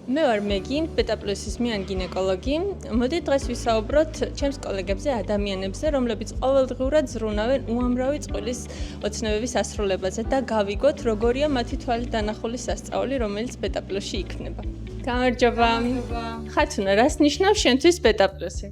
მე ვარ მეგი, ბეტაპლუსის მიან გინეკოლოგი. მოდი დღეს ვისაუბროთ ჩემს კოლეგებზე, ადამიანებზე, რომლებიც ყოველდღიურად ზრუნავენ უამრავი წყვილის ოცნებების ასრულებაზე და გავიგოთ, როგორია მათი თვალით დანახული სასწაული, რომელიც ბეტაპლუსში იქნება. გამარჯობა. ხათუნა, რას ნიშნავს შენთვის ბეტაპლუსი?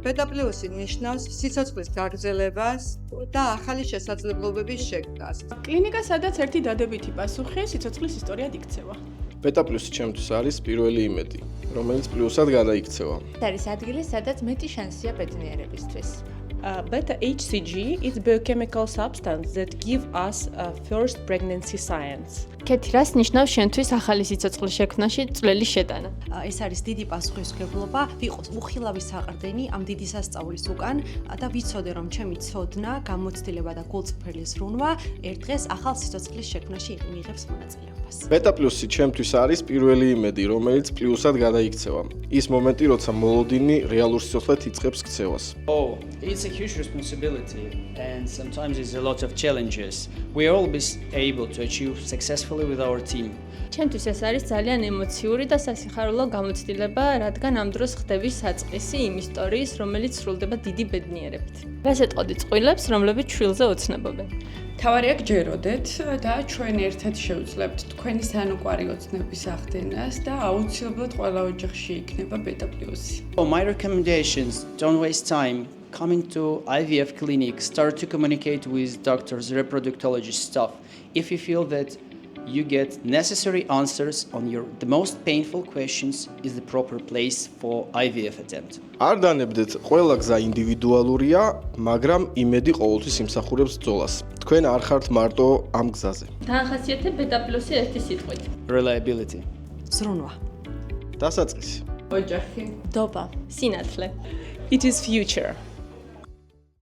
ბეტაპლუსი ნიშნავს სიცოცხლის გაგრძელებას და ახალი შესაძლებლობების შექმნას. კლინიკა, სადაც ერთი დადებითი პასუხი სიცოცხლის ისტორიად იქცევა. ბეტაპლუსი ჩემთვის არის პირველი იმედი, რომელიც პლუსად გადაიქცევა. არის ადგილი, სადაც მეტი შანსია ბედნიერებისთვის. Beta HCG is a biochemical substance that give us a first pregnancy signs. კეთი, რას ნიშნავს შენთვის ახალი სიცოცხლის შექმნაში წვლილი შეტანა? ეს არის დიდი პასუხისმგებლობა, ვიყოს უხილავი საყრდენი ამ დიდი სასწაულის უკან და ვიცოდე, რომ ჩემი ცოდნა, გამოცდილება და გულწრფელი ზრუნვა ერთ დღეს ახალ სიცოცხლის შექმნაში მიიღებს მონაწილეობას. ბეტაპლუსი ჩემთვის არის პირველი იმედი, რომელიც პლუსად გადაიქცევა. ის მომენტი, როცა მოლოდინი რეალურ სიცოცხლედ იწყებს ქცევას. Oh, it's a huge responsibility and sometimes it's a lot of challenges. We are always able to achieve successfully with our team. ჩემთვის ეს არის ძალიან ემოციური და სასიხარულო გამოცდილება, რადგან ამ დროს ხდები საწყისი იმ ისტორიის, რომელიც სრულდება დიდი ბედნიერებით. რას ეტყოდი წყვილებს, რომლებიც შვილზე ოცნებობენ? თავარია გჯეროდეთ და ჩვენ ერთად შევძლებთ თქვენი სანუკვარი ოცნების ახდენას და აუცილებლად ყველა ოჯახში იქნება ბეტაპლუსი. So my recommendations, don't waste time. Come into IVF clinic, start to communicate with doctors, reproductology staff. If you feel that you get necessary answers on the most painful questions is the proper place for IVF attempt. არ დანებდეთ, ყველა გზა ინდივიდუალურია, მაგრამ იმედი ყოველთვის იმსახურებს ბრძოლას. თქვენ არ ხართ მარტო ამ გზაზე. დაახასიათებ ბეტაპლუსი ერთი სიტყვით. Reliability. ზრუნვა. დასაწყისი. ოჯახი. დობა, სინათლე. It is future.